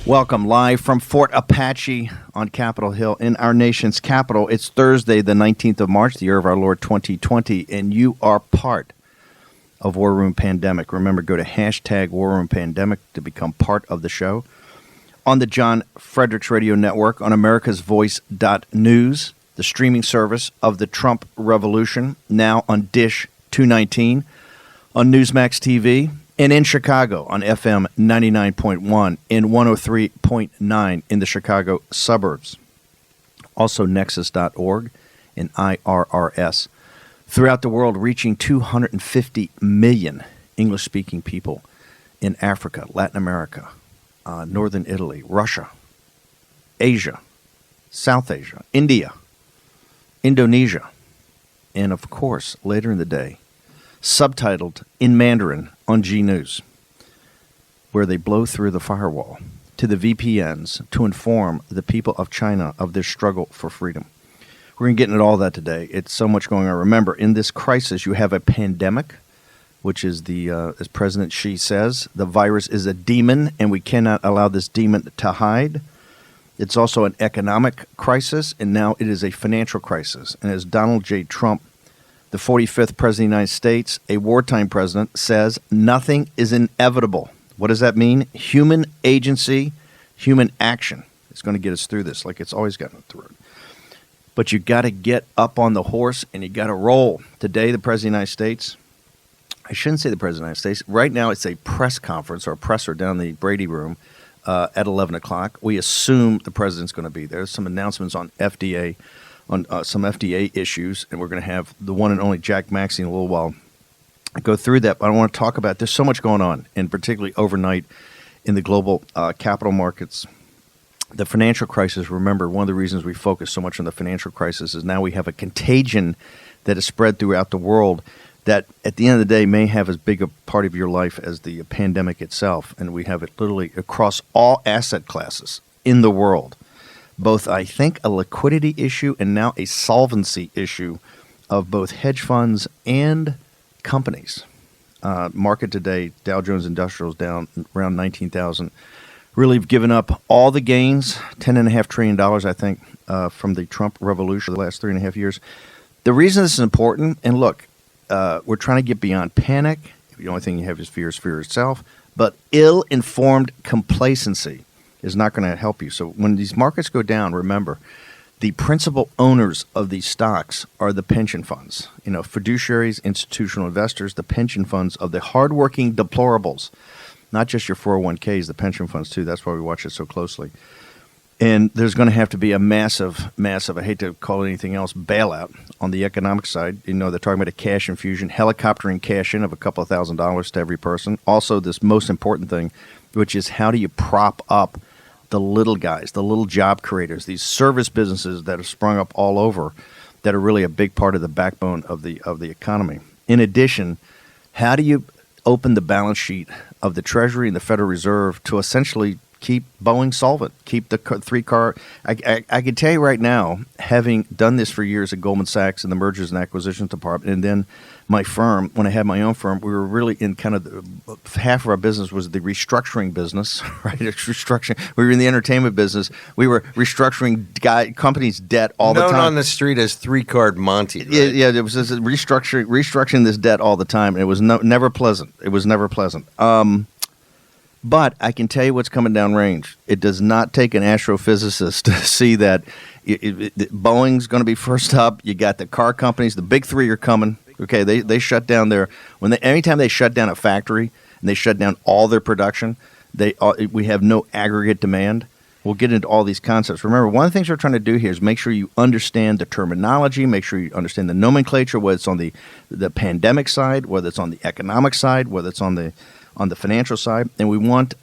Welcome live from Fort Apache on Capitol Hill in our nation's capital. It's Thursday, the 19th of March, the year of our Lord 2020, and you are part of War Room Pandemic. Remember, go to hashtag War Room Pandemic to become part of the show. On the John Fredericks Radio Network, on americasvoice.news, the streaming service of the Trump Revolution, now on Dish 219, on Newsmax TV, and in Chicago on FM 99.1 and 103.9 in the Chicago suburbs. Also Nexus.org and IRRS. Throughout the world, reaching 250 million English-speaking people in Africa, Latin America, Northern Italy, Russia, Asia, South Asia, India, Indonesia, and of course, later in the day, subtitled in Mandarin on G News, where they blow through the firewall to the VPNs to inform the people of China of their struggle for freedom. We're going to get into all that today. It's so much going on. Remember, in this crisis, you have a pandemic, which is as President Xi says, the virus is a demon, and we cannot allow this demon to hide. It's also an economic crisis, and now it is a financial crisis. And as Donald J. Trump, the 45th President of the United States, a wartime president, says nothing is inevitable. What does that mean? Human agency, human action is going to get us through this like it's always gotten us through. But you got to get up on the horse and you got to roll. Today, the President of the United States, I shouldn't say the President of the United States. Right now, it's a press conference or a presser down the Brady Room at 11 o'clock. We assume the President's going to be there. Some announcements on FDA, on some FDA issues, and we're going to have the one and only Jack Maxey in a little while go through that. But I want to talk about, there's so much going on, and particularly overnight in the global capital markets. The financial crisis, remember, one of the reasons we focus so much on the financial crisis is now we have a contagion that is spread throughout the world that at the end of the day may have as big a part of your life as the pandemic itself. And we have it literally across all asset classes in the world. Both, I think, a liquidity issue and now a solvency issue of both hedge funds and companies. Market today, Dow Jones Industrial is down around 19,000. Really have given up all the gains, $10.5 trillion, I think, from the Trump revolution the last 3.5 years. The reason this is important, and look, we're trying to get beyond panic. The only thing you have is fear itself. But ill-informed complacency is not going to help you. So when these markets go down, remember, the principal owners of these stocks are the pension funds. You know, fiduciaries, institutional investors, the pension funds of the hardworking deplorables. Not just your 401ks, the pension funds too. That's why we watch it so closely. And there's going to have to be a massive, I hate to call it anything else, bailout on the economic side. You know, they're talking about a cash infusion, helicoptering cash in of a couple of $1,000s to every person. Also, this most important thing, which is how do you prop up the little guys, the little job creators, these service businesses that have sprung up all over that are really a big part of the backbone of the economy. In addition, how do you open the balance sheet of the Treasury and the Federal Reserve to essentially keep Boeing solvent, keep the three-car. I can tell you right now, having done this for years at Goldman Sachs in the mergers and acquisitions department, and then my firm, when I had my own firm, we were really in kind of half of our business was the restructuring business, right? Restructuring. We were in the entertainment business. We were restructuring companies' debt all the time. Known on the street as three-card Monty. Right? Yeah. It was just restructuring this debt all the time. And it was never pleasant. It was never pleasant. But I can tell you what's coming down range. It does not take an astrophysicist to see that Boeing's going to be first up. You got the car companies. The big three are coming. Okay, they shut down anytime they shut down a factory and they shut down all their production, we have no aggregate demand. We'll get into all these concepts. Remember, one of the things we're trying to do here is make sure you understand the terminology, make sure you understand the nomenclature, whether it's on the pandemic side, whether it's on the economic side, whether it's on the financial side. And we want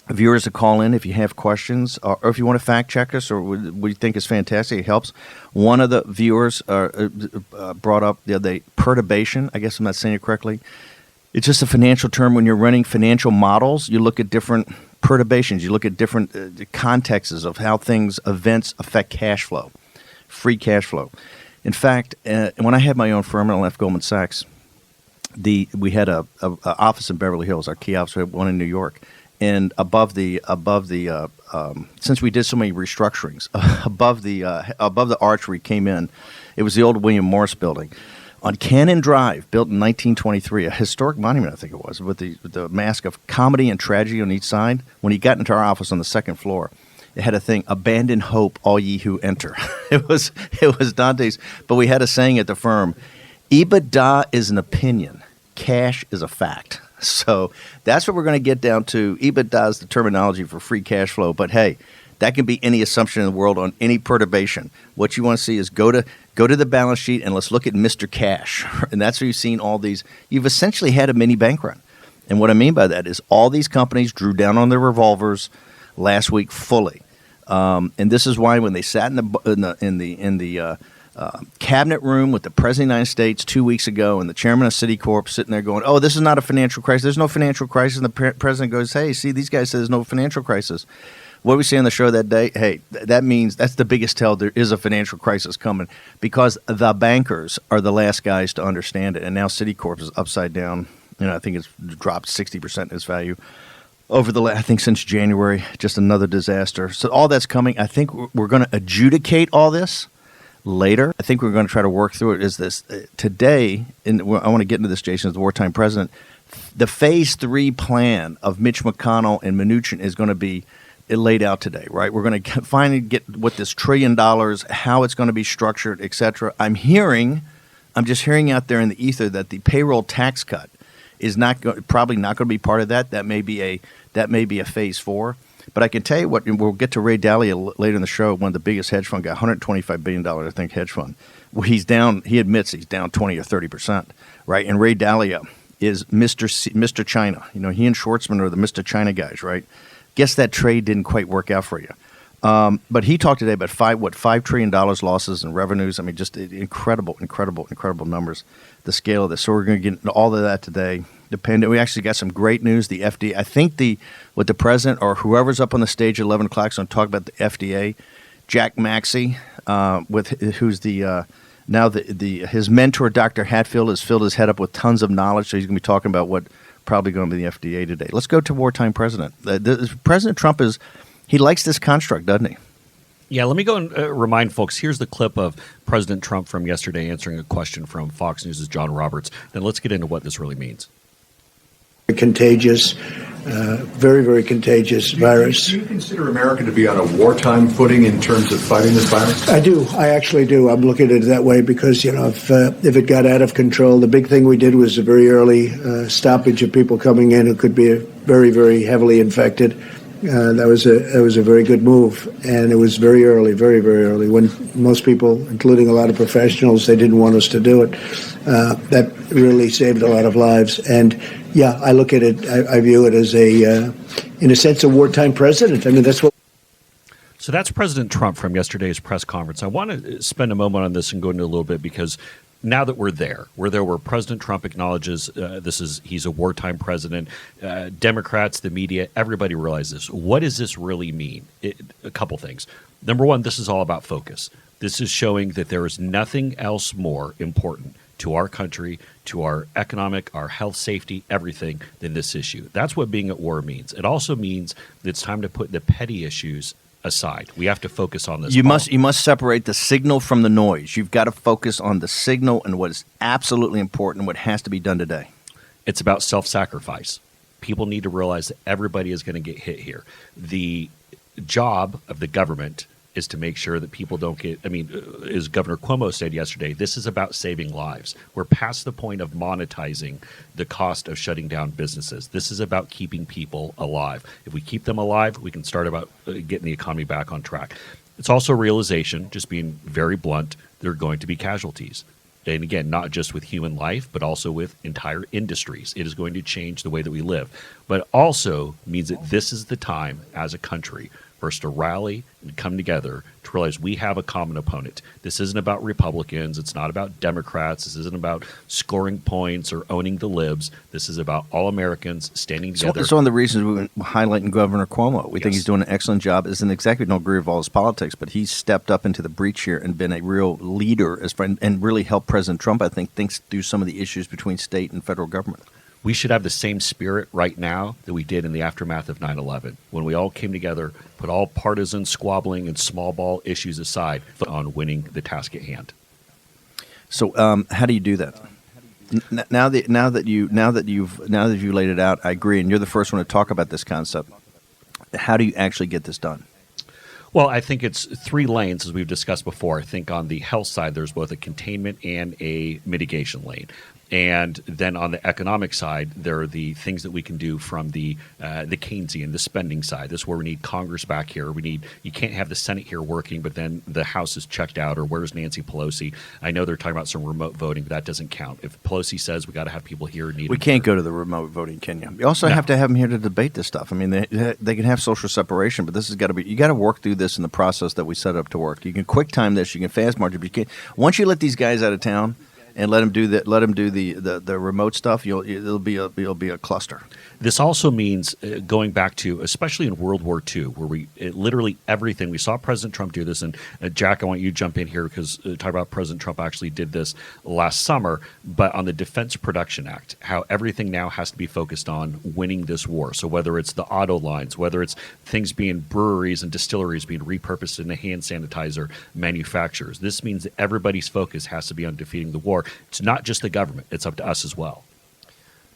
viewers to call in if you have questions or if you want to fact check us or what you think is fantastic. It helps. One of the viewers brought up the other day, perturbation. I guess I'm not saying it correctly. It's just a financial term. When you're running financial models, you look at different perturbations. You look at different contexts of how events affect cash flow, free cash flow. In fact, when I had my own firm and I left Goldman Sachs, we had a office in Beverly Hills, our key office. We had one in New York. and above the since we did so many restructurings, above the arch where he came in, it was the old William Morris building on Cannon Drive, built in 1923, a historic monument, I think it was, with the mask of comedy and tragedy on each side. When he got into our office on the second floor, it had a thing, "Abandon hope, all ye who enter." It was Dante's, but we had a saying at the firm, "EBITDA is an opinion, cash is a fact." So that's what we're going to get down to. EBITDA is the terminology for free cash flow, but hey, that can be any assumption in the world on any perturbation. What you want to see is go to the balance sheet and let's look at Mr. Cash. And that's where you've seen all these. You've essentially had a mini bank run. And what I mean by that is all these companies drew down on their revolvers last week fully. And this is why when they sat in the cabinet room with the President of the United States 2 weeks ago and the chairman of Citicorp sitting there going, "Oh, this is not a financial crisis. There's no financial crisis." And the president goes, "Hey, see, these guys say there's no financial crisis." What we say on the show that day, hey, that means that's the biggest tell there is a financial crisis coming because the bankers are the last guys to understand it. And now Citicorp is upside down. I think it's dropped 60% in its value over I think since January. Just another disaster. So all that's coming. I think we're going to adjudicate all this later. I think we're going to try to work through it. Is this today? And I want to get into this, Jason, as the wartime president. The Phase 3 plan of Mitch McConnell and Mnuchin is going to be laid out today, right? We're going to finally get what this $1 trillion, how it's going to be structured, et cetera. I'm just hearing out there in the ether that the payroll tax cut is probably not going to be part of that. That may be a Phase 4. But I can tell you what, we'll get to Ray Dalio later in the show, one of the biggest hedge fund guys, $125 billion, I think, hedge fund. Well, he admits he's down 20 or 30%, right? And Ray Dalio is Mr. China. He and Schwartzman are the Mr. China guys, right? Guess that trade didn't quite work out for you. But he talked today about $5 trillion losses in revenues. I mean, just incredible numbers, the scale of this. So we're going to get into all of that today. We actually got some great news. The FDA, I think what the president or whoever's up on the stage at 11 o'clock is going to talk about the FDA. Jack Maxey, who's his mentor, Dr. Hatfield, has filled his head up with tons of knowledge. So he's going to be talking about what probably going to be the FDA today. Let's go to wartime president. President Trump he likes this construct, doesn't he? Yeah, let me go and remind folks. Here's the clip of President Trump from yesterday answering a question from Fox News' John Roberts. Then let's get into what this really means. Contagious, very, very contagious virus. Do you consider America to be on a wartime footing in terms of fighting this virus? I do. I actually do. I'm looking at it that way because, if it got out of control, the big thing we did was a very early stoppage of people coming in who could be very, very heavily infected. That was a very good move, and it was very early, very, very early, when most people, including a lot of professionals, they didn't want us to do it. That really saved a lot of lives. And yeah, I look at it, I view it as in a sense, a wartime president. I mean, that's what. So that's President Trump from yesterday's press conference. I want to spend a moment on this and go into a little bit because now that we're there where President Trump acknowledges he's a wartime president, Democrats, the media, everybody realizes this. What does this really mean? A couple things. Number one, this is all about focus. This is showing that there is nothing else more important to our country, to our economic, our health, safety, everything than this issue. That's what being at war means. It also means that it's time to put the petty issues aside. We have to focus on this. You must separate the signal from the noise. You've got to focus on the signal and what is absolutely important and what has to be done today. It's about self-sacrifice. People need to realize that everybody is going to get hit here. The job of the government is to make sure that people don't get, as Governor Cuomo said yesterday, this is about saving lives. We're past the point of monetizing the cost of shutting down businesses. This is about keeping people alive. If we keep them alive, we can start about getting the economy back on track. It's also a realization, just being very blunt, there are going to be casualties. And again, not just with human life, but also with entire industries. It is going to change the way that we live. But also means that this is the time as a country for us to rally and come together to realize we have a common opponent. This isn't about Republicans. It's not about Democrats. This isn't about scoring points or owning the libs. This is about all Americans standing together. So it's one of the reasons we've been highlighting Governor Cuomo. We think he's doing an excellent job. As an executive, don't agree with all his politics, but he's stepped up into the breach here and been a real leader and really helped President Trump, I think through some of the issues between state and federal government. We should have the same spirit right now that we did in the aftermath of 9/11, when we all came together, put all partisan squabbling and small ball issues aside on winning the task at hand. So, how do you do that? Now that you've laid it out, I agree, and you're the first one to talk about this concept. How do you actually get this done? Well, I think it's three lanes, as we've discussed before. I think on the health side, there's both a containment and a mitigation lane. And then on the economic side, there are the things that we can do from the Keynesian, the spending side. This is where we need Congress back here. You can't have the Senate here working, but then the House is checked out, or where's Nancy Pelosi? I know they're talking about some remote voting, but that doesn't count. If Pelosi says we got to have people here, we can't go to the remote voting, can you? You also have to have them here to debate this stuff. I mean, they can have social separation, but this has got to be. You got to work through this in the process that we set up to work. You can quick time this. You can fast march it. But you can't. Once you let these guys out of town and let them do the remote stuff, it'll be a cluster. This also means going back to, especially in World War II, where literally everything, we saw President Trump do this, and Jack, I want you to jump in here because talk about President Trump actually did this last summer, but on the Defense Production Act, how everything now has to be focused on winning this war. So whether it's the auto lines, whether it's things being breweries and distilleries being repurposed into hand sanitizer manufacturers, this means that everybody's focus has to be on defeating the war. It's not just the government, it's up to us as well.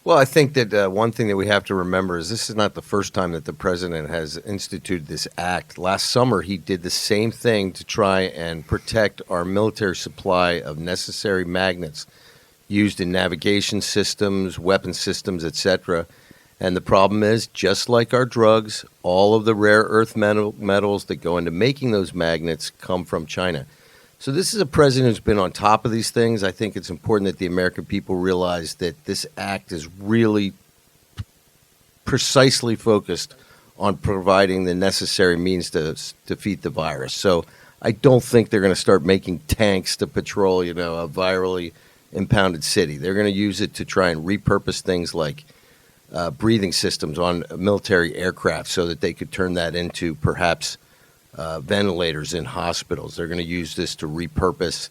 Well, I think that one thing that we have to remember is this is not the first time that the president has instituted this act. Last summer, he did the same thing to try and protect our military supply of necessary magnets used in navigation systems, weapon systems, etc. And the problem is, just like our drugs, all of the rare earth metals that go into making those magnets come from China. So this is a president who's been on top of these things. I think it's important that the American people realize that this act is really precisely focused on providing the necessary means to defeat the virus. So I don't think they're going to start making tanks to patrol, a virally impounded city. They're going to use it to try and repurpose things like breathing systems on military aircraft so that they could turn that into perhaps ventilators in hospitals. They're going to use this to repurpose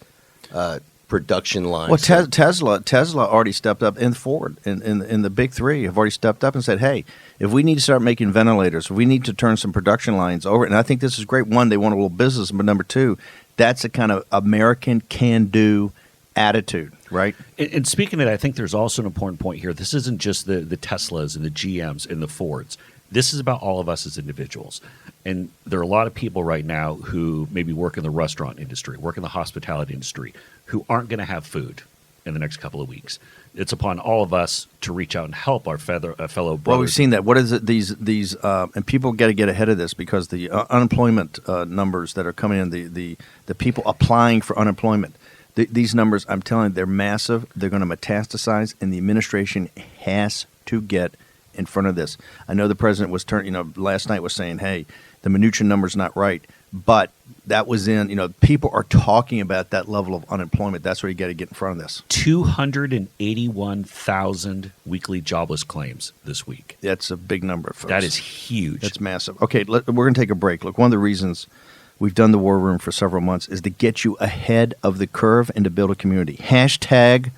production lines. Well, Tesla already stepped up, and Ford and the big three have already stepped up and said, hey, if we need to start making ventilators, we need to turn some production lines over. And I think this is great. One, they want a little business, but number two, that's a kind of American can-do attitude, right? And speaking of that, I think there's also an important point here. This isn't just the Teslas and the GMs and the Fords. This is about all of us as individuals. And there are a lot of people right now who maybe work in the restaurant industry, work in the hospitality industry, who aren't going to have food in the next couple of weeks. It's upon all of us to reach out and help our fellow brothers. Well, we've seen that. What is it? These and people got to get ahead of this because the unemployment numbers that are coming in, the people applying for unemployment, these numbers, I'm telling you, they're massive. They're going to metastasize, and the administration has to get in front of this. I know the president was last night was saying, hey, the Mnuchin number's not right, but that was people are talking about that level of unemployment. That's where you got to get in front of this. 281,000 weekly jobless claims this week. That's a big number, folks. That is huge. That's massive. Okay, we're going to take a break. Look, one of the reasons we've done the War Room for several months is to get you ahead of the curve and to build a community. Hashtag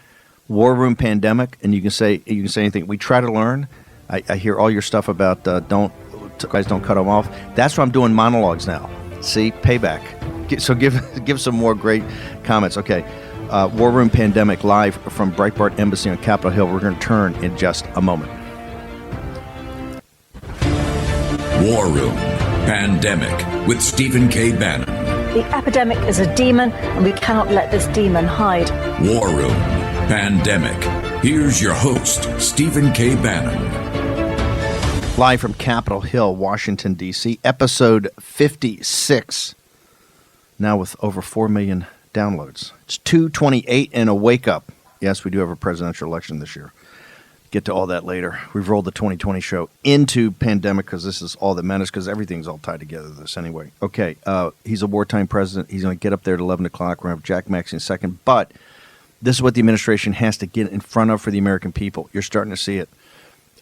War Room Pandemic, and you can say anything. We try to learn. I hear all your stuff about don't cut them off. That's why I'm doing monologues now. See, payback. So give some more great comments. Okay, War Room Pandemic live from Breitbart Embassy on Capitol Hill. We're going to turn in just a moment. War Room Pandemic with Stephen K. Bannon. The epidemic is a demon, and we cannot let this demon hide. War Room Pandemic. Here's your host, Stephen K. Bannon. Live from Capitol Hill, Washington, D.C., episode 56, now with over 4 million downloads. It's 2:28 and a wake-up. Yes, we do have a presidential election this year. Get to all that later. We've rolled the 2020 show into pandemic because this is all that matters because everything's all tied together this anyway. Okay, he's a wartime president. He's going to get up there at 11 o'clock. We're going to have Jack Maxey in a second. But this is what the administration has to get in front of for the American people. You're starting to see it.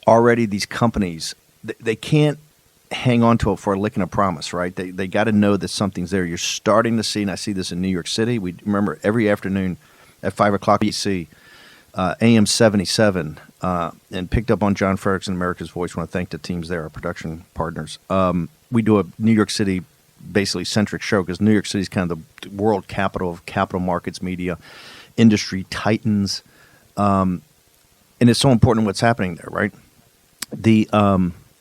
Already these companies, they can't hang on to it for a lick and a promise, right? They got to know that something's there. You're starting to see, and I see this in New York City. We remember every afternoon at 5 o'clock you see AM 77 and picked up on John Fredericks and America's Voice. I want to thank the teams there, our production partners. We do a New York City basically centric show because New York City is kind of the world capital of capital markets, media, industry titans. And it's so important what's happening there, right?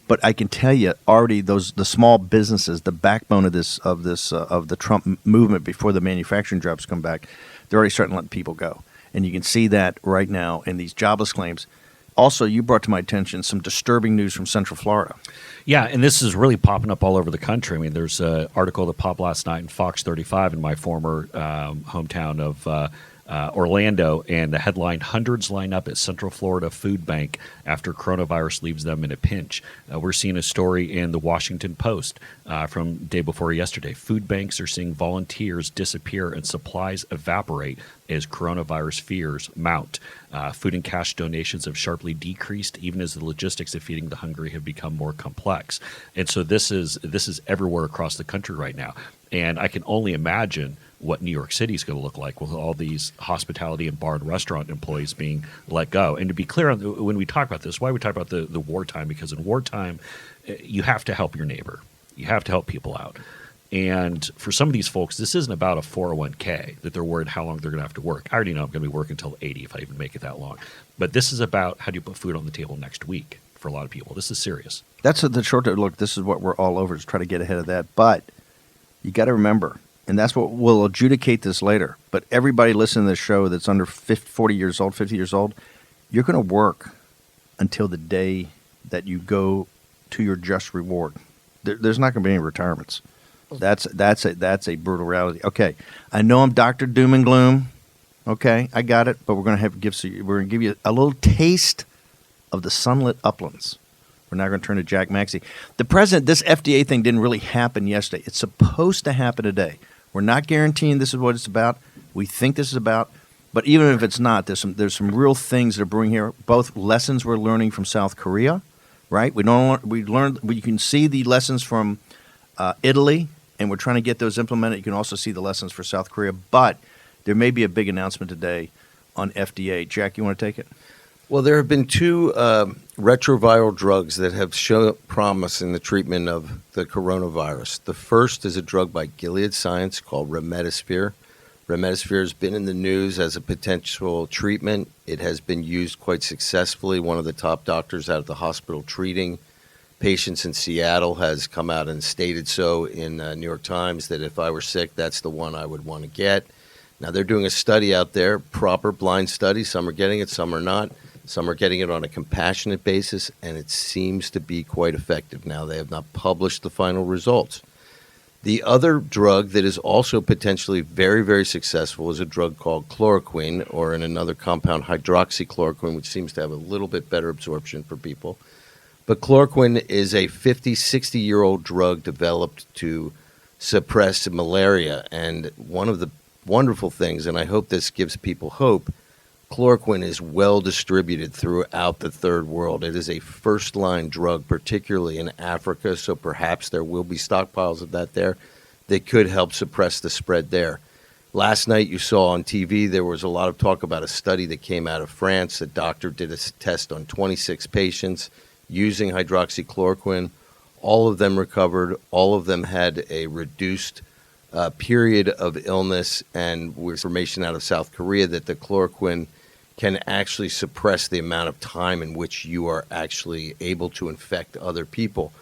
But I can tell you already the small businesses, the backbone of the Trump movement before the manufacturing jobs come back, they're already starting to let people go. And you can see that right now in these jobless claims. Also, you brought to my attention some disturbing news from Central Florida. Yeah, and this is really popping up all over the country. I mean, there's an article that popped last night in Fox 35 in my former hometown of Orlando, and the headline, "Hundreds line up at Central Florida food bank after coronavirus leaves them in a pinch." We're seeing a story in the Washington Post from day before yesterday. Food banks are seeing volunteers disappear and supplies evaporate as coronavirus fears mount. Food and cash donations have sharply decreased, even as the logistics of feeding the hungry have become more complex. And so this is everywhere across the country right now. And I can only imagine what New York City is going to look like with all these hospitality and bar and restaurant employees being let go. And to be clear, when we talk about this, why we talk about the wartime, because in wartime, you have to help your neighbor. You have to help people out. And for some of these folks, this isn't about a 401k that they're worried how long they're going to have to work. I already know I'm going to be working until 80 if I even make it that long. But this is about how do you put food on the table next week for a lot of people. This is serious. That's the short term. Look, this is what we're all over, is try to get ahead of that. But you got to remember, and that's what we'll adjudicate this later, but everybody listening to this show that's under 40 years old, 50 years old, you're going to work until the day that you go to your just reward. There's not going to be any retirements. That's a brutal reality. Okay, I know I'm Dr. Doom and Gloom. Okay, I got it, but we're going to give you a little taste of the sunlit uplands. We're now going to turn to Jack Maxey. The president, this FDA thing didn't really happen yesterday. It's supposed to happen today. We're not guaranteeing this is what it's about. We think this is about, but even if it's not, there's some real things that are brewing here. Both lessons we're learning from South Korea, right? We can see the lessons from Italy, and we're trying to get those implemented. You can also see the lessons for South Korea, but there may be a big announcement today on FDA. Jack, you want to take it? Well, there have been two retroviral drugs that have shown promise in the treatment of the coronavirus. The first is a drug by Gilead Science called Remdesivir. Remdesivir has been in the news as a potential treatment. It has been used quite successfully. One of the top doctors out of the hospital treating patients in Seattle has come out and stated so in New York Times that if I were sick, that's the one I would want to get. Now, they're doing a study out there, proper blind study. Some are getting it, some are not. Some are getting it on a compassionate basis, and it seems to be quite effective. Now, they have not published the final results. The other drug that is also potentially very, very successful is a drug called chloroquine, or in another compound, hydroxychloroquine, which seems to have a little bit better absorption for people. But chloroquine is a 50, 60-year-old drug developed to suppress malaria. And one of the wonderful things, and I hope this gives people hope, chloroquine is well distributed throughout the third world. It is a first-line drug, particularly in Africa, so perhaps there will be stockpiles of that there that could help suppress the spread there. Last night you saw on TV there was a lot of talk about a study that came out of France. A doctor did a test on 26 patients using hydroxychloroquine. All of them recovered. All of them had a reduced period of illness, and with information out of South Korea that the chloroquine can actually suppress the amount of time in which you are actually able to infect other people.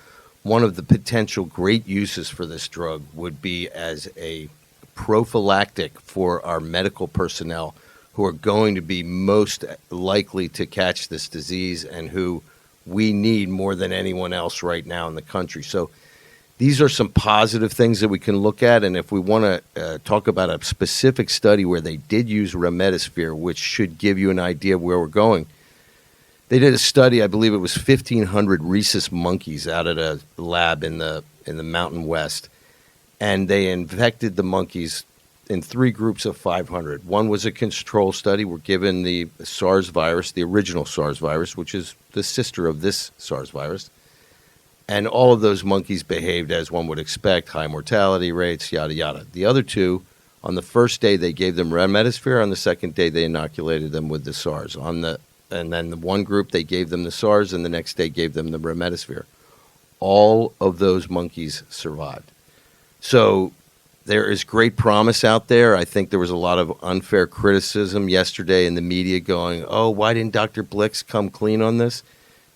One of the potential great uses for this drug would be as a prophylactic for our medical personnel who are going to be most likely to catch this disease and who we need more than anyone else right now in the country. So these are some positive things that we can look at, and if we want to talk about a specific study where they did use Remdesivir, which should give you an idea of where we're going, they did a study, I believe it was 1,500 rhesus monkeys out at a lab in the Mountain West, and they infected the monkeys in 3 groups of 500. One was a control study. We're given the SARS virus, the original SARS virus, which is the sister of this SARS virus. And all of those monkeys behaved as one would expect, high mortality rates, yada, yada. The other 2, on the first day, they gave them Remdesivir. On the second day, they inoculated them with the SARS. On the And then the one group, they gave them the SARS, and the next day gave them the remdesivir. All of those monkeys survived. So there is great promise out there. I think there was a lot of unfair criticism yesterday in the media going, oh, why didn't Dr. Blix come clean on this?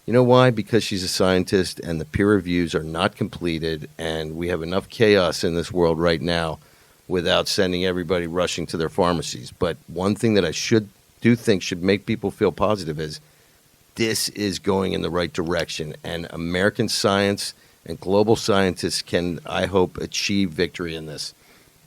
You know why? Because she's a scientist and the peer reviews are not completed, and we have enough chaos in this world right now without sending everybody rushing to their pharmacies. But one thing that I do think should make people feel positive is this is going in the right direction, and American science and global scientists can, I hope, achieve victory in this.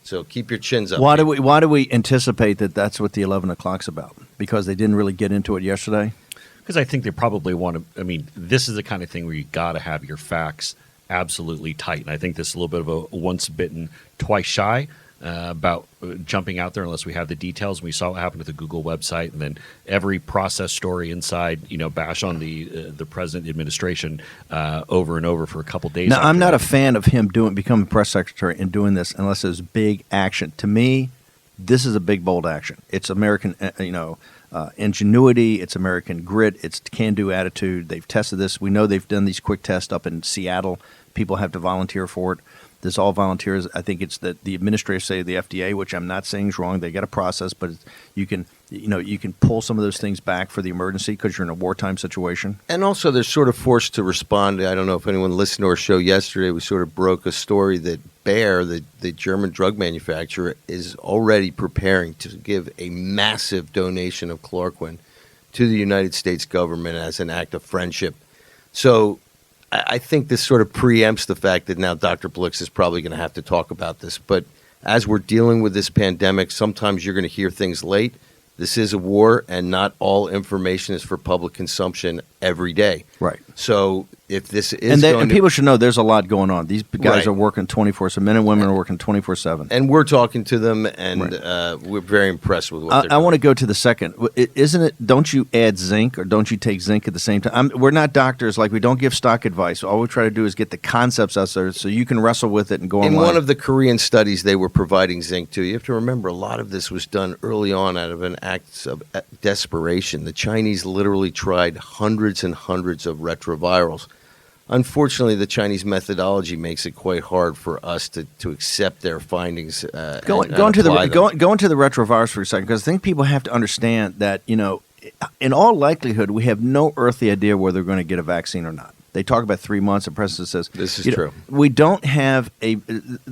So keep your chins up. Why do we anticipate that that's what the 11 o'clock's about? Because they didn't really get into it yesterday? Because I think they probably want to. I mean, this is the kind of thing where you got to have your facts absolutely tight. And I think this is a little bit of a once bitten, twice shy about jumping out there unless we have the details. We saw what happened with the Google website, and then every process story inside, bash on the president administration over and over for a couple days. Now, I'm not a fan of him becoming press secretary and doing this unless there's big action. To me, this is a big, bold action. It's American, ingenuity. It's American grit. It's can-do attitude. They've tested this. We know they've done these quick tests up in Seattle. People have to volunteer for it. This all volunteers. I think it's that the administrators say the FDA, which I'm not saying is wrong. They got a process, but you can pull some of those things back for the emergency because you're in a wartime situation. And also, they're sort of forced to respond. I don't know if anyone listened to our show yesterday. We sort of broke a story that Bayer, the German drug manufacturer, is already preparing to give a massive donation of chloroquine to the United States government as an act of friendship. So I think this sort of preempts the fact that now Dr. Blix is probably going to have to talk about this. But as we're dealing with this pandemic, sometimes you're going to hear things late. This is a war, and not all information is for public consumption every day. Right. So if this is and people should know there's a lot going on. These guys Right. are working 24/7. Men and women are working 24/7. And we're talking to them, and Right. We're very impressed with what they're I doing. want to go to the second. Isn't it? Don't you add zinc or don't you take zinc at the same time? We're not doctors. Like, we don't give stock advice. All we try to do is get the concepts out there so you can wrestle with it and go In online. one of the Korean studies, they were providing zinc too. You have to remember, a lot of this was done early on out of an act of desperation. The Chinese literally tried hundreds and hundreds of retrovirals. Unfortunately, the Chinese methodology makes it quite hard for us to accept their findings. Go into the retrovirus for a second, because I think people have to understand that, in all likelihood, we have no earthly idea whether they're going to get a vaccine or not. They talk about 3 months. The president says This is true. We don't have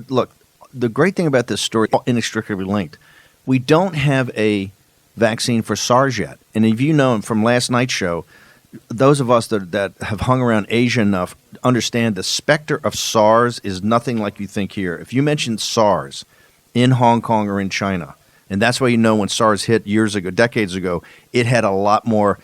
look. The great thing about this story, inextricably linked, we don't have a vaccine for SARS yet. And if you know from last night's show, those of us that have hung around Asia enough understand the specter of SARS is nothing like you think here. If you mention SARS in Hong Kong or in China, and that's why when SARS hit years ago, decades ago, it had a lot more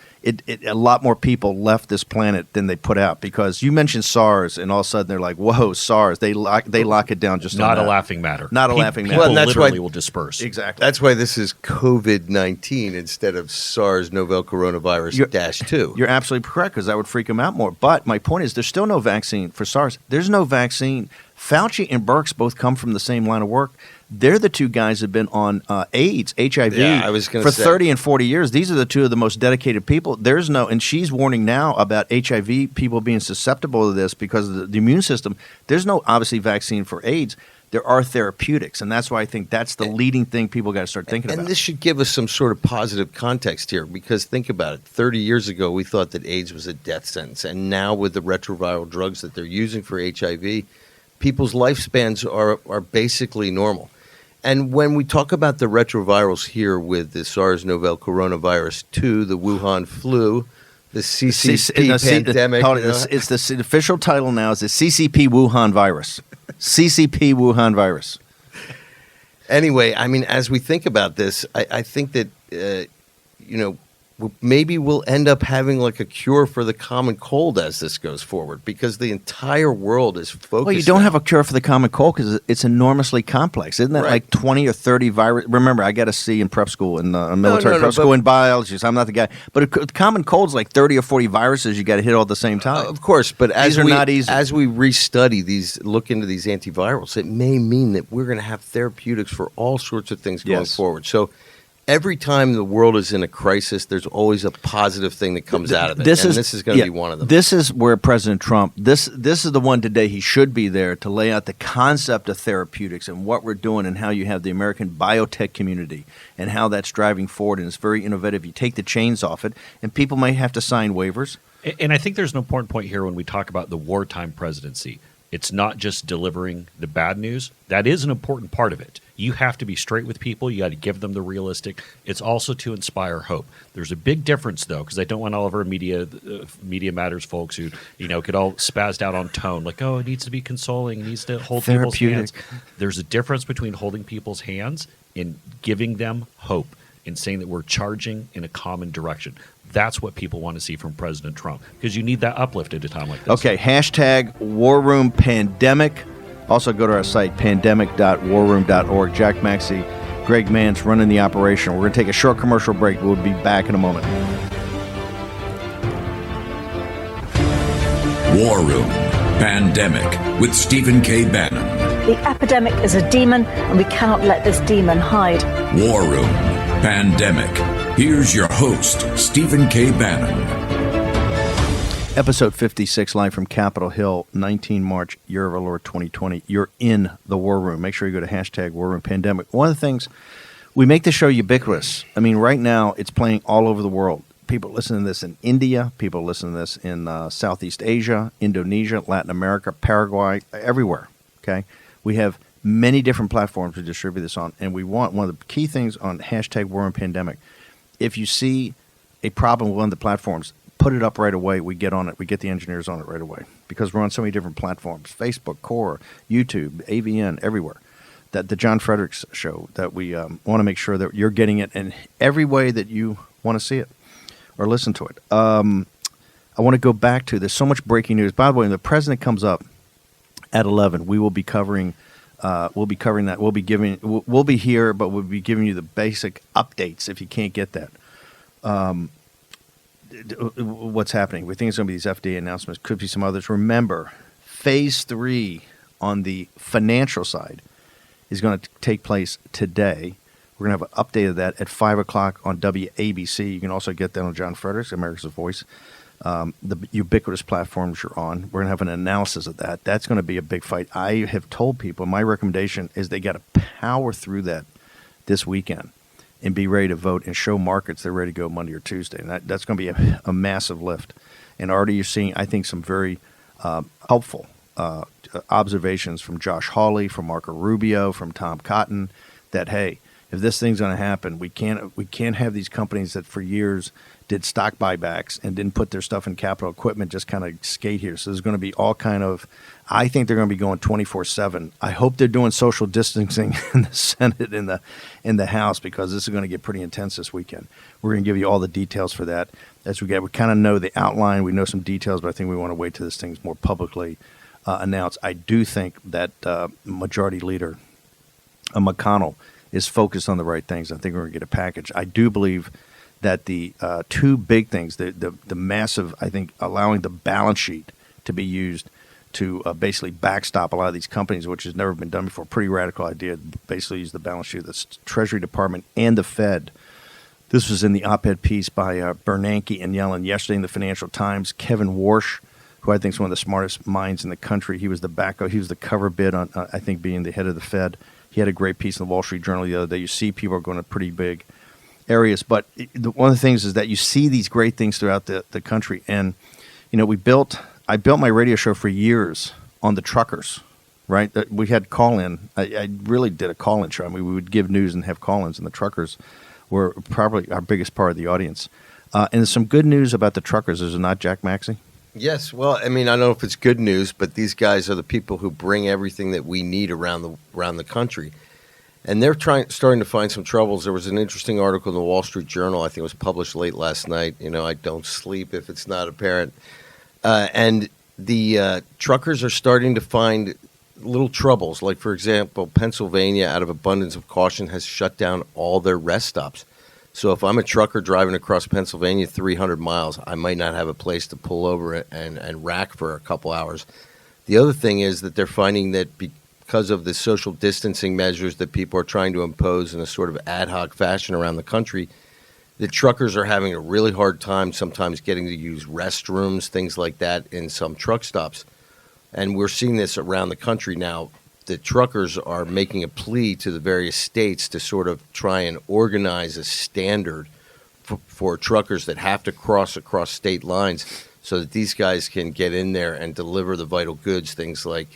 people left this planet than they put out, because you mentioned SARS and all of a sudden they're like, whoa, SARS. They lock it down just Not on a that. laughing matter. Not a laughing matter. People Well, that's literally why- will disperse. Exactly. That's why this is COVID-19 instead of SARS novel coronavirus -2. You're absolutely correct, because that would freak them out more. But my point is, there's still no vaccine for SARS. There's no vaccine. Fauci and Birx both come from the same line of work. They're the two guys that have been on AIDS, HIV, Yeah, I was gonna for say. 30 and 40 years. These are the two of the most dedicated people. And she's warning now about HIV people being susceptible to this because of the immune system. There's no, obviously, vaccine for AIDS. There are therapeutics, and that's why I think that's the leading thing people got to start thinking about. And this should give us some sort of positive context here, because think about it. 30 years ago, we thought that AIDS was a death sentence. And now with the retroviral drugs that they're using for HIV, people's lifespans are basically normal. And when we talk about the retrovirals here with the SARS novel coronavirus 2, the Wuhan flu, the CCP pandemic. It's the official title now is the CCP Wuhan virus. CCP Wuhan virus. Anyway, I mean, as we think about this, I think that, maybe we'll end up having like a cure for the common cold as this goes forward, because the entire world is focused. Well, you don't now. have a cure for the common cold because it's enormously complex. Isn't that Right. like 20 or 30 virus? Remember, I got a C in prep school, in military prep school in biology, so I'm not the guy. But a common cold's like 30 or 40 viruses you got to hit all at the same time. Of course, but These are not easy. as we restudy these, look into these antivirals, it may mean that we're going to have therapeutics for all sorts of things going Yes. forward. So every time the world is in a crisis, there's always a positive thing that comes out of it. This is going to be one of them. This is where President Trump, this is the one today he should be there to lay out the concept of therapeutics and what we're doing and how you have the American biotech community and how that's driving forward. And it's very innovative. You take the chains off it, and people may have to sign waivers. And I think there's an important point here when we talk about the wartime presidency. It's not just delivering the bad news. That is an important part of it. You have to be straight with people. You got to give them the realistic. It's also to inspire hope. There's a big difference, though, because I don't want all of our media matters folks who get all spazzed out on tone, like, oh, it needs to be consoling, it needs to hold people's hands. There's a difference between holding people's hands and giving them hope and saying that we're charging in a common direction. That's what people want to see from President Trump, because you need that uplift at a time like this. Okay, hashtag War Room Pandemic. Also go to our site, pandemic.warroom.org. Jack Maxey, Greg Mance running the operation. We're going to take a short commercial break. We'll be back in a moment. War Room Pandemic with Stephen K. Bannon. The epidemic is a demon, and we cannot let this demon hide. War Room Pandemic. Here's your host, Stephen K. Bannon. Episode 56, live from Capitol Hill, 19 March, year of our Lord 2020. You're in the War Room. Make sure you go to hashtag War Room Pandemic. One of the things, we make the show ubiquitous. I mean, right now, it's playing all over the world. People listen to this in India. People listen to this in Southeast Asia, Indonesia, Latin America, Paraguay, everywhere. Okay? We have many different platforms to distribute this on, and we want one of the key things on hashtag War Room Pandemic. If you see a problem with one of the platforms, put it up right away. We get on it. We get the engineers on it right away because we're on so many different platforms: Facebook, Core, YouTube, AVN, everywhere. That the John Fredericks show. That we want to make sure that you're getting it in every way that you want to see it or listen to it. I want to go back to there's so much breaking news. By the way, when the president comes up at 11, we will be covering. We'll be covering that. We'll be here, but we'll be giving you the basic updates if you can't get that. What's happening? We think it's going to be these FDA announcements. Could be some others. Remember, phase 3 on the financial side is going to take place today. We're going to have an update of that at 5 o'clock on WABC. You can also get that on John Fredericks, America's Voice. The ubiquitous platforms you're on. We're going to have an analysis of that. That's going to be a big fight. I have told people, my recommendation is they got to power through that this weekend and be ready to vote and show markets they're ready to go Monday or Tuesday. And that's going to be a massive lift. And already you're seeing, I think, some very helpful observations from Josh Hawley, from Marco Rubio, from Tom Cotton, that, hey, if this thing's going to happen, we can't have these companies that for years did stock buybacks and didn't put their stuff in capital equipment just kind of skate here. So there's going to be all kind of, I think they're going to be going 24/7. I hope they're doing social distancing in the Senate and in the House, because this is going to get pretty intense this weekend. We're going to give you all the details for that as we get. We kind of know the outline. We know some details, but I think we want to wait till this thing's more publicly announced. I do think that Majority Leader McConnell is focused on the right things. I think we're going to get a package. I do believe that the two big things, the massive, I think, allowing the balance sheet to be used to basically backstop a lot of these companies, which has never been done before. Pretty radical idea. Basically use the balance sheet of the Treasury Department and the Fed. This was in the op-ed piece by Bernanke and Yellen yesterday in the Financial Times. Kevin Warsh, who I think is one of the smartest minds in the country. He was the cover bid on, I think, being the head of the Fed. He had a great piece in the Wall Street Journal the other day. You see people are going to pretty big areas. But one of the things is that you see these great things throughout the country. And, I built my radio show for years on the truckers, right? We had call-in. I really did a call-in show. I mean, we would give news and have call-ins, and the truckers were probably our biggest part of the audience. And there's some good news about the truckers, is it not, Jack Maxey? Yes. Well, I mean, I don't know if it's good news, but these guys are the people who bring everything that we need around the country. And they're starting to find some troubles. There was an interesting article in the Wall Street Journal, I think it was published late last night. I don't sleep if it's not apparent. And the truckers are starting to find little troubles. Like, for example, Pennsylvania, out of abundance of caution, has shut down all their rest stops. So if I'm a trucker driving across Pennsylvania 300 miles, I might not have a place to pull over and rack for a couple hours. The other thing is that they're finding that because of the social distancing measures that people are trying to impose in a sort of ad hoc fashion around the country, the truckers are having a really hard time sometimes getting to use restrooms, things like that, in some truck stops. And we're seeing this around the country now. The truckers are making a plea to the various states to sort of try and organize a standard for truckers that have to cross across state lines so that these guys can get in there and deliver the vital goods, things like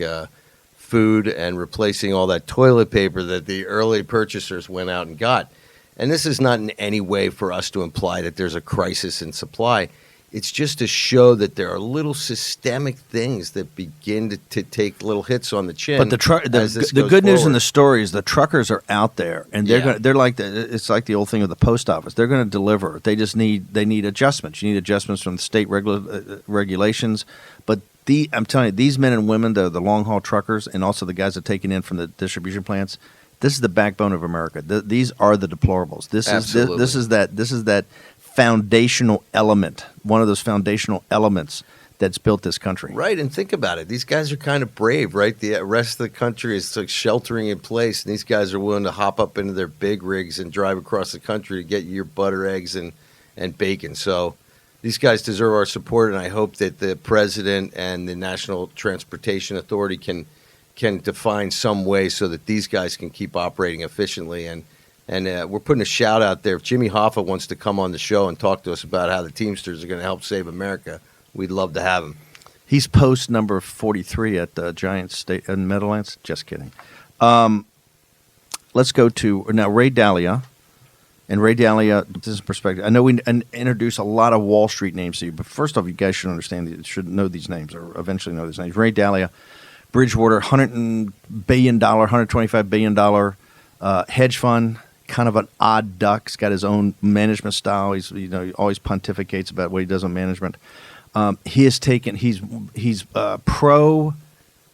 food and replacing all that toilet paper that the early purchasers went out and got. And this is not in any way for us to imply that there's a crisis in supply. It's just to show that there are little systemic things that begin to take little hits on the chin. But the good news in the story is the truckers are out there, and they're like it's like the old thing of the post office. They're going to deliver. They just need adjustments. You need adjustments from the state regulations. But I'm telling you, these men and women, the long haul truckers, and also the guys that are taking in from the distribution plants. This is the backbone of America. These are the deplorables. This is that foundational element, one of those foundational elements that's built this country. Right, and think about it. These guys are kind of brave, right? The rest of the country is like sheltering in place, and these guys are willing to hop up into their big rigs and drive across the country to get your butter, eggs, and bacon. So these guys deserve our support, and I hope that the president and the National Transportation Authority can define some way so that these guys can keep operating efficiently. And we're putting a shout out there. If Jimmy Hoffa wants to come on the show and talk to us about how the Teamsters are going to help save America, we'd love to have him. He's post number 43 at the Giants State in Meadowlands. Just kidding. Let's go to now Ray Dalio. And Ray Dalio, this is perspective. I know we introduce a lot of Wall Street names to you, but first off, you guys should understand, should know these names or eventually know these names. Ray Dalio, Bridgewater, $125 billion hedge fund, kind of an odd duck. He's got his own management style. He always pontificates about what he does on management. He has taken. He's pro,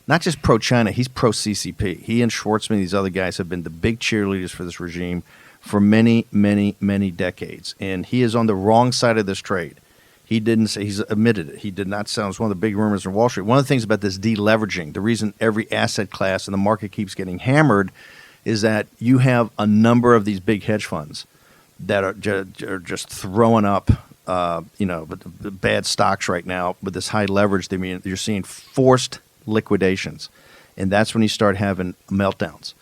not just pro China. He's pro CCP. He and Schwartzman, these other guys, have been the big cheerleaders for this regime for many, many, many decades. And he is on the wrong side of this trade. He didn't say, he's admitted it. He did not sound. It's one of the big rumors in Wall Street. One of the things about this deleveraging, the reason every asset class in the market keeps getting hammered, is that you have a number of these big hedge funds that are just throwing up, the bad stocks right now with this high leverage. I mean, you're seeing forced liquidations, and that's when you start having meltdowns.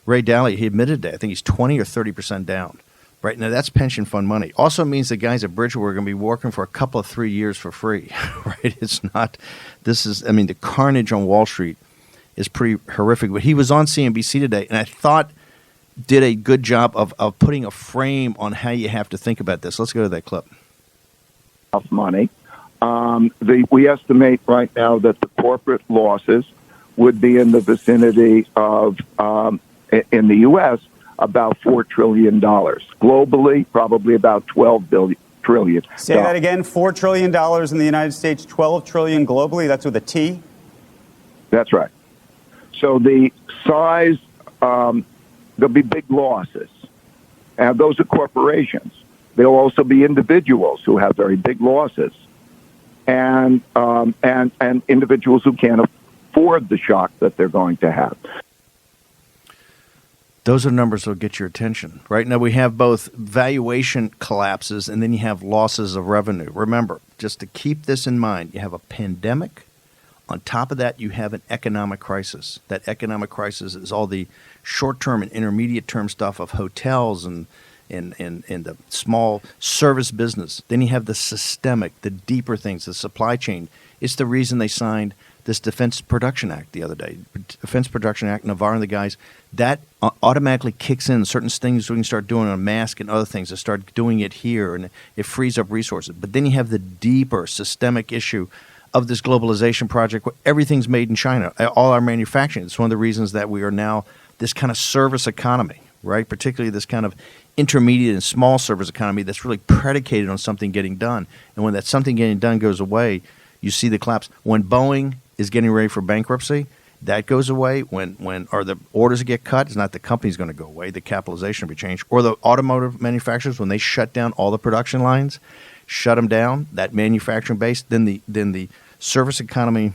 Ray Dalio, he admitted that. I think he's 20 or 30% down. Right now, that's pension fund money. Also means the guys at Bridgewater are going to be working for a couple of 3 years for free. Right? It's not. The carnage on Wall Street is pretty horrific. But he was on CNBC today, and I thought did a good job of putting a frame on how you have to think about this. Let's go to that clip. Of money. We estimate right now that the corporate losses would be in the vicinity of, in the U.S., about $4 trillion. Globally, probably about $12 trillion. Say that again, $4 trillion in the United States, $12 trillion globally. That's with a T? That's right. So the size, there'll be big losses. And those are corporations. There'll also be individuals who have very big losses. And individuals who can't afford the shock that they're going to have. Those are numbers that will get your attention. Right now we have both valuation collapses and then you have losses of revenue. Remember, just to keep this in mind, you have a pandemic. On top of that, you have an economic crisis. That economic crisis is all the short-term and intermediate-term stuff of hotels and the small service business. Then you have the systemic, the deeper things, the supply chain. It's the reason they signed this Defense Production Act the other day. Defense Production Act, Navarro and the guys, that automatically kicks in certain things we can start doing on masks and other things to start doing it here, and it frees up resources. But then you have the deeper systemic issue of this globalization project where everything's made in China, all our manufacturing. It's one of the reasons that we are now this kind of service economy, right? Particularly this kind of intermediate and small service economy that's really predicated on something getting done. And when that something getting done goes away, you see the collapse. When Boeing is getting ready for bankruptcy, that goes away. When the orders get cut, it's not the company's going to go away. The capitalization will be changed. Or the automotive manufacturers, when they shut down all the production lines, shut them down, that manufacturing base, then the service economy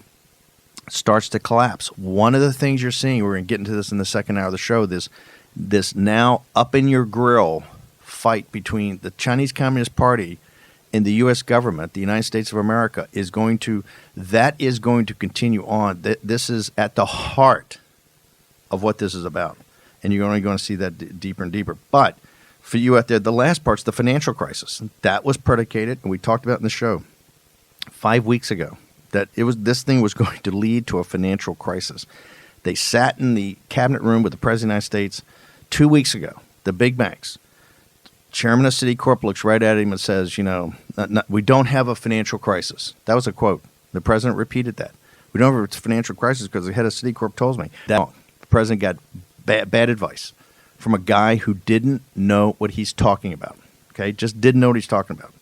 starts to collapse. One of the things you're seeing, we're going to get into this in the second hour of the show, this now up in your grill fight between the Chinese Communist Party and the U.S. government, the United States of America, is going to continue on. This is at the heart of what this is about. And you're only going to see that deeper and deeper. But for you out there, the last part's the financial crisis. That was predicated, and we talked about in the show 5 weeks ago, that this thing was going to lead to a financial crisis. They sat in the cabinet room with the President of the United States 2 weeks ago, the big banks. Chairman of Citicorp looks right at him and says, we don't have a financial crisis. That was a quote. The president repeated that. We don't have a financial crisis because the head of Citicorp told me. The president got bad advice from a guy who didn't know what he's talking about. Okay, just didn't know what he's talking about.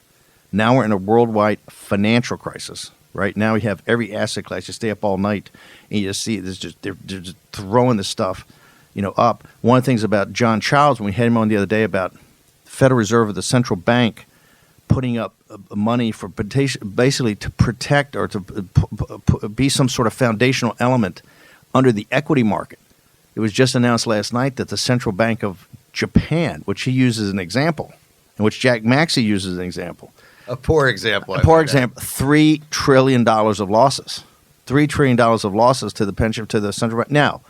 Now we're in a worldwide financial crisis. Right now we have every asset class. You stay up all night and you just see they're just throwing this stuff, up. One of the things about John Childs, when we had him on the other day about Federal Reserve of the central bank putting up money for basically to protect or to be some sort of foundational element under the equity market. It was just announced last night that the Central Bank of Japan, which he uses as an example, and which Jack Maxey uses as an example. A poor example. $3 trillion of losses. $3 trillion of losses to the pension, to the central bank. Now,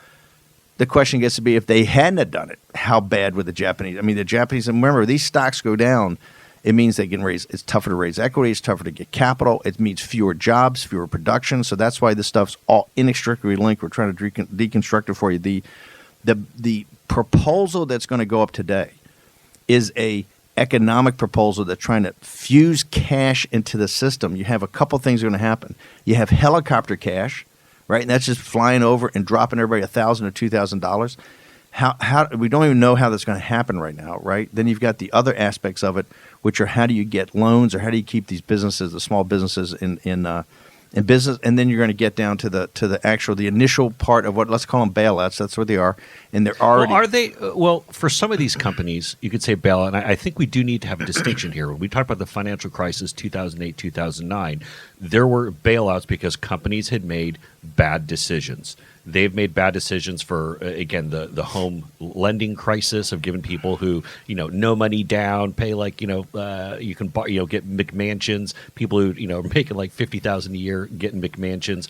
the question gets to be, if they hadn't have done it, how bad would the Japanese? I mean, the Japanese, and remember, these stocks go down. It means they can raise. It's tougher to raise equity. It's tougher to get capital. It means fewer jobs, fewer production. So that's why this stuff's all inextricably linked. We're trying to deconstruct it for you. The proposal that's going to go up today is a economic proposal that's trying to fuse cash into the system. You have a couple things going to happen. You have helicopter cash, right? And that's just flying over and dropping everybody $1,000 or $2,000. How we don't even know how that's going to happen right now, right? Then you've got the other aspects of it, which are how do you get loans or how do you keep these businesses, the small businesses in business, and then you're going to get down to the initial part of what, let's call them bailouts. That's what they are, and they're already. Well, are they? Well, for some of these companies, you could say bailout, and I think we do need to have a distinction here. When we talk about the financial crisis, 2008, 2009, there were bailouts because companies had made bad decisions. They've made bad decisions for, again, the home lending crisis of giving people who, no money down, pay like, you can buy, get McMansions, people who, are making like $50,000 a year getting McMansions.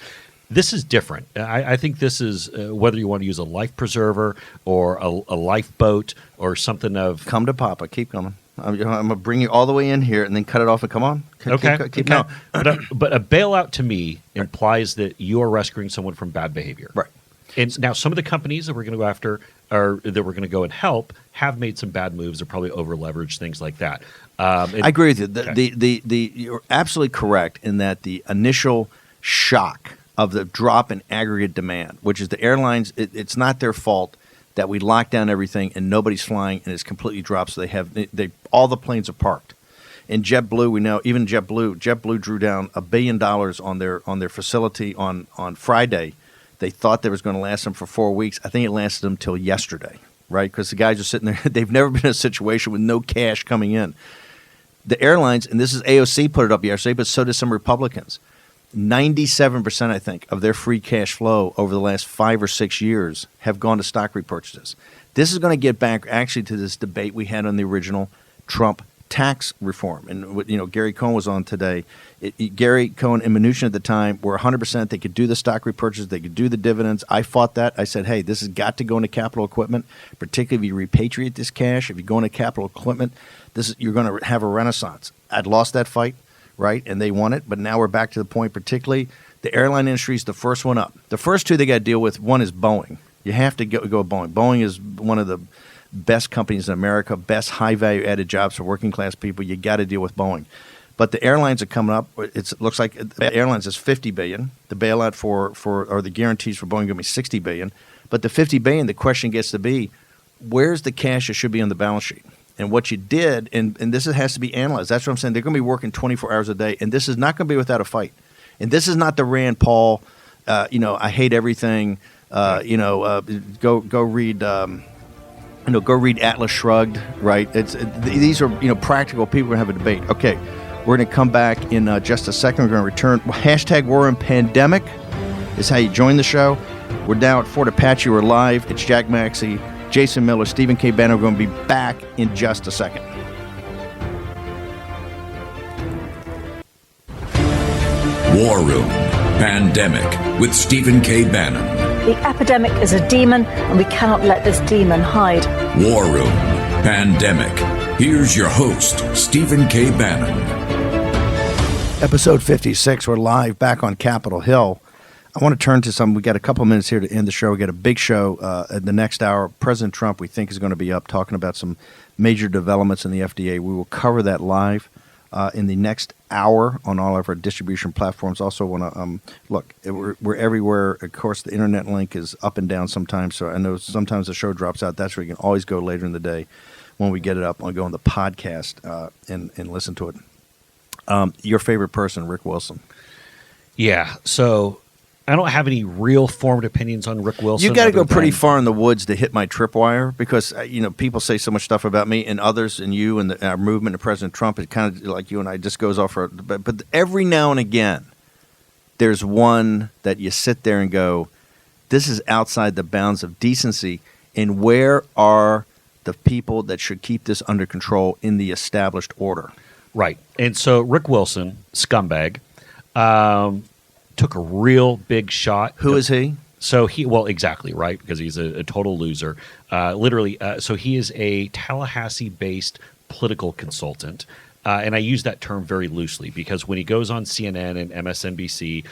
This is different. I think this is whether you want to use a life preserver or a lifeboat or something of. Come to Papa. Keep coming. I'm going to bring you all the way in here and then cut it off and come on. Keep going. But a bailout to me implies that you are rescuing someone from bad behavior. Right. And now some of the companies that we're going to go after or that we're going to go and help have made some bad moves or probably over-leveraged, things like that. I agree with you. You're absolutely correct in that the initial shock of the drop in aggregate demand, which is the airlines, it's not their fault that we lock down everything and nobody's flying and it's completely dropped. So all the planes are parked. In JetBlue, we know even JetBlue drew down $1 billion on their facility on Friday. They thought they was going to last them for 4 weeks. I think it lasted them till yesterday, right? Because the guys are sitting there. They've never been in a situation with no cash coming in. The airlines, and this is AOC put it up yesterday, but so did some Republicans. 97%, I think, of their free cash flow over the last 5 or 6 years have gone to stock repurchases. This is going to get back actually to this debate we had on the original Trump tax reform. And, Gary Cohn was on today. Gary Cohn and Mnuchin at the time were 100%. They could do the stock repurchase. They could do the dividends. I fought that. I said, hey, this has got to go into capital equipment, particularly if you repatriate this cash. If you go into capital equipment, you're going to have a renaissance. I'd lost that fight. Right, and they won it, but now we're back to the point, particularly the airline industry is the first one up. The first two they got to deal with, one is Boeing. You have to go Boeing. Boeing is one of the best companies in America, best high-value added jobs for working-class people. You got to deal with Boeing. But the airlines are coming up. It looks like the airlines is $50 billion. The bailout or the guarantees for Boeing are going to be $60 billion. But the $50 billion, the question gets to be, where's the cash that should be on the balance sheet? And what you did, and this has to be analyzed. That's what I'm saying. They're going to be working 24 hours a day, and this is not going to be without a fight. And this is not the Rand Paul, I hate everything. Go read, go read Atlas Shrugged. Right? These are practical people. We're going to have a debate. Okay, we're going to come back in just a second. We're going to return. # War Room Pandemic. is how you join the show. We're now at Fort Apache. We're live. It's Jack Maxey, Jason Miller, Stephen K. Bannon. We're going to be back in just a second. War Room Pandemic with Stephen K. Bannon. The epidemic is a demon, and we cannot let this demon hide. War Room Pandemic. Here's your host, Stephen K. Bannon. Episode 56. We're live back on Capitol Hill. I want to turn to some. We got a couple minutes here to end the show. We got a big show in the next hour. President Trump, we think, is going to be up talking about some major developments in the FDA. We will cover that live in the next hour on all of our distribution platforms. Also want to look, we're everywhere. Of course, the internet link is up and down sometimes, so I know sometimes the show drops out. That's where you can always go later in the day when we get it up. I'll go on the podcast and listen to it. Your favorite person, Rick Wilson. Yeah, so I don't have any real formed opinions on Rick Wilson. You got to go pretty far in the woods to hit my tripwire because people say so much stuff about me and others and you and our movement and President Trump. It kind of like you and I just goes off. But every now and again, there's one that you sit there and go, "This is outside the bounds of decency." And where are the people that should keep this under control in the established order? Right, and so Rick Wilson, scumbag. Took a real big shot. Who is he? So exactly, right, because he's a total loser. Literally, so he is a Tallahassee-based political consultant. And I use that term very loosely because when he goes on CNN and MSNBC,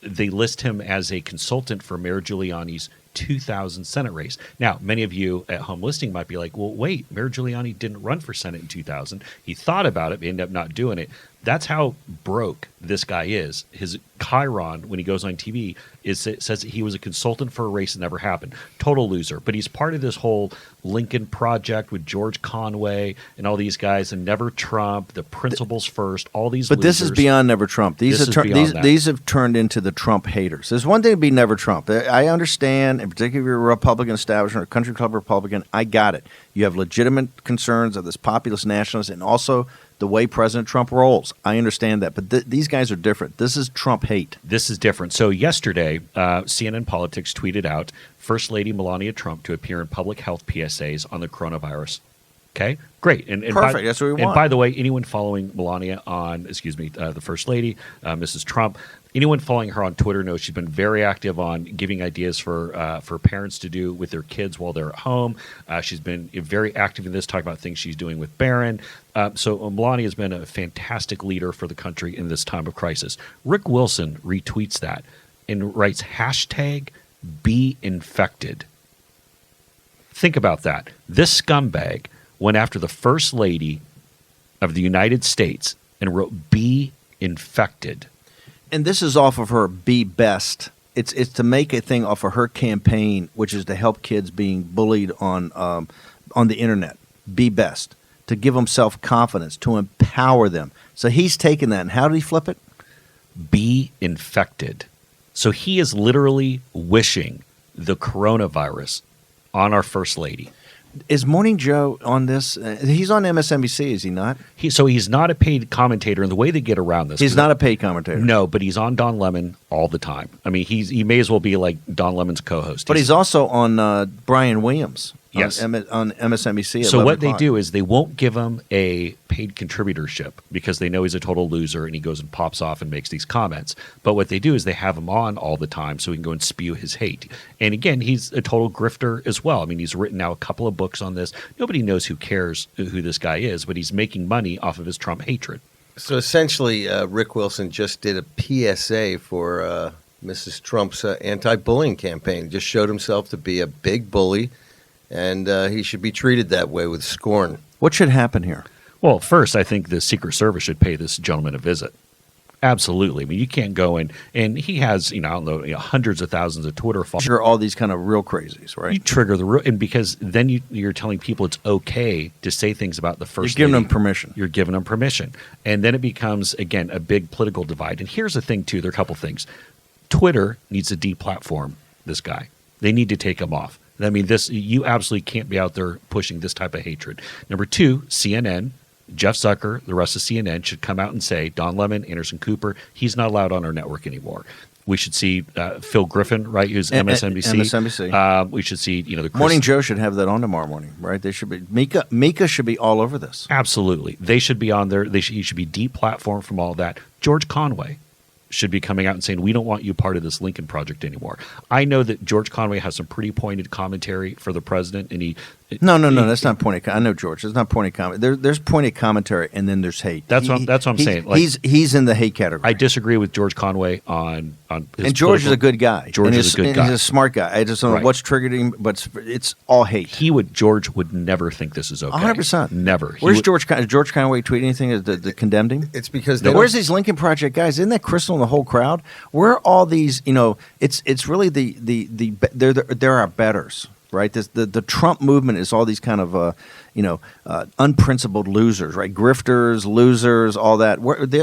they list him as a consultant for Mayor Giuliani's 2000 Senate race. Now, many of you at home listening might be like, well, wait, Mayor Giuliani didn't run for Senate in 2000. He thought about it, but ended up not doing it. That's how broke this guy is. His chyron, when he goes on TV, says that he was a consultant for a race that never happened. Total loser. But he's part of this whole Lincoln Project with George Conway and all these guys, and Never Trump, the Principles First, all these But losers. this is beyond Never Trump. These have turned into the Trump haters. There's one thing to be Never Trump. I understand, and particularly if you're a Republican establishment or a country club Republican, I got it. You have legitimate concerns of this populist nationalist and also the way President Trump rolls. I understand that. But these guys are different. This is Trump hate. This is different. So yesterday, CNN Politics tweeted out First Lady Melania Trump to appear in public health PSAs on the coronavirus. Okay, great. And perfect. That's what we want. And by the way, anyone following Melania the First Lady, Mrs. Trump, anyone following her on Twitter knows she's been very active on giving ideas for parents to do with their kids while they're at home. She's been very active in this, talking about things she's doing with Bannon. So Melania has been a fantastic leader for the country in this time of crisis. Rick Wilson retweets that and writes #BeInfected. Think about that. This scumbag went after the First Lady of the United States and wrote "Be infected." And this is off of her Be Best. It's to make a thing off of her campaign, which is to help kids being bullied on the internet. Be Best. To give them self-confidence, to empower them. So he's taken that. And how did he flip it? Be infected. So he is literally wishing the coronavirus on our First Lady. Is Morning Joe on this? He's on MSNBC, is he not? He's not a paid commentator, and the way they get around this... He's not a paid commentator. No, but he's on Don Lemon all the time. I mean, he may as well be like Don Lemon's co-host. But he's also on Brian Williams. Yes. On MSNBC. So what they do is they won't give him a paid contributorship because they know he's a total loser and he goes and pops off and makes these comments. But what they do is they have him on all the time so he can go and spew his hate. And again, he's a total grifter as well. I mean, he's written now a couple of books on this. Nobody knows who cares who this guy is, but he's making money off of his Trump hatred. So essentially, Rick Wilson just did a PSA for Mrs. Trump's anti-bullying campaign. Just showed himself to be a big bully. And he should be treated that way with scorn. What should happen here? Well, first, I think the Secret Service should pay this gentleman a visit. Absolutely. I mean, you can't go in, and he has, I don't know, hundreds of thousands of Twitter followers. Trigger all these kind of real crazies, right? You trigger the real, and because then you're telling people it's okay to say things about the First Lady. You're giving them permission. You're giving them permission. And then it becomes, again, a big political divide. And here's the thing, too. There are a couple things. Twitter needs to deplatform this guy. They need to take him off. I mean, you absolutely can't be out there pushing this type of hatred. Number two, CNN, Jeff Zucker, the rest of CNN should come out and say, Don Lemon, Anderson Cooper, he's not allowed on our network anymore. We should see Phil Griffin, right, who's MSNBC. MSNBC. We should see, the Morning Joe should have that on tomorrow morning, right? They should be Mika should be all over this. Absolutely. They should be on there. He should be deplatformed from all that. George Conway should be coming out and saying, we don't want you part of this Lincoln Project anymore. I know that George Conway has some pretty pointed commentary for the president, and No, that's not pointed. I know George. It's not pointed commentary. There's pointed commentary, and then there's hate. That's what I'm saying. Like, he's in the hate category. I disagree with George Conway on his and George is a good guy. George is a good guy. He's a smart guy. I just don't know what's triggered him, but it's all hate. George would never think this is okay. 100%. Never. Where's George Conway tweet anything that condemned him? It's because where's these Lincoln Project guys? Isn't that Crystal and the whole crowd? Where are all these? It's really they're our betters. Right, the Trump movement is all these kind of unprincipled losers, right? Grifters, losers, all that.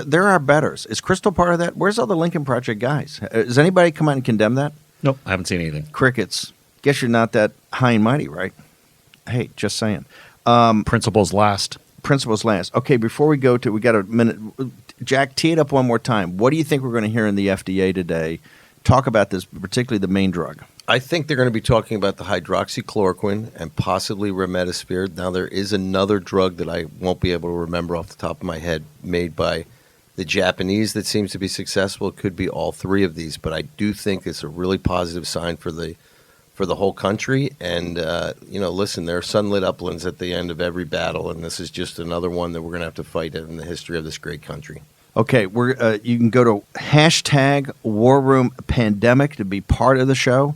They're our betters. Is Crystal part of that? Where's all the Lincoln Project guys? Does anybody come out and condemn that? Nope, I haven't seen anything. Crickets. Guess you're not that high and mighty, right? Hey, just saying. Principles last. Principles last. Okay, before we got a minute. Jack, tee it up one more time. What do you think we're going to hear in the FDA today? Talk about this, particularly the main drug. I think they're going to be talking about the hydroxychloroquine and possibly remdesivir. Now, there is another drug that I won't be able to remember off the top of my head, made by the Japanese, that seems to be successful. It could be all three of these, but I do think it's a really positive sign for the whole country. And listen, there are sunlit uplands at the end of every battle, and this is just another one that we're going to have to fight in the history of this great country. Okay, you can go to #WarRoomPandemic to be part of the show.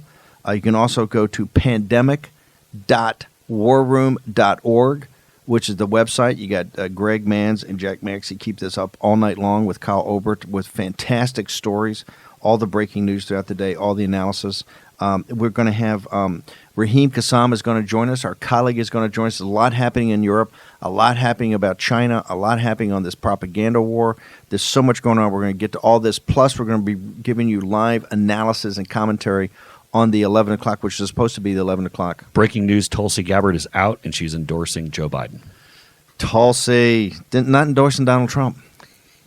You can also go to pandemic.warroom.org, which is the website. You got Greg Manns and Jack Maxey keep this up all night long with Kyle Obert with fantastic stories, all the breaking news throughout the day, all the analysis. We're going to have Raheem Kassam is going to join us. Our colleague is going to join us. There's a lot happening in Europe, a lot happening about China, a lot happening on this propaganda war. There's so much going on. We're going to get to all this. Plus, we're going to be giving you live analysis and commentary on the 11 o'clock, which is supposed to be the 11 o'clock. Breaking news, Tulsi Gabbard is out, and she's endorsing Joe Biden. Tulsi, not endorsing Donald Trump.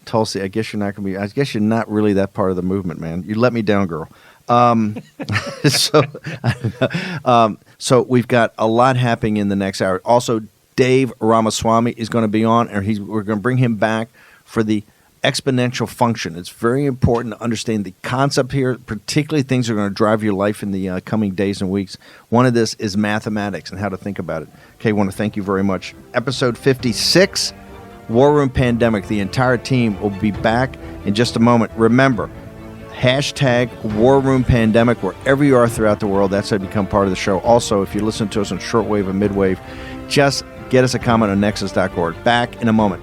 Tulsi, I guess you're not really that part of the movement, man. You let me down, girl. So we've got a lot happening in the next hour. Also, Dave Ramaswamy is going to be on, and we're going to bring him back for the exponential function. It's very important to understand the concept here, particularly things that are going to drive your life in the coming days and weeks. One of this is mathematics and how to think about it. Okay, I want to thank you very much. Episode 56, War Room Pandemic. The entire team will be back in just a moment. Remember, #War Room Pandemic wherever you are throughout the world. That's how you become part of the show. Also, if you listen to us on shortwave and midwave, just get us a comment on nexus.org. Back in a moment.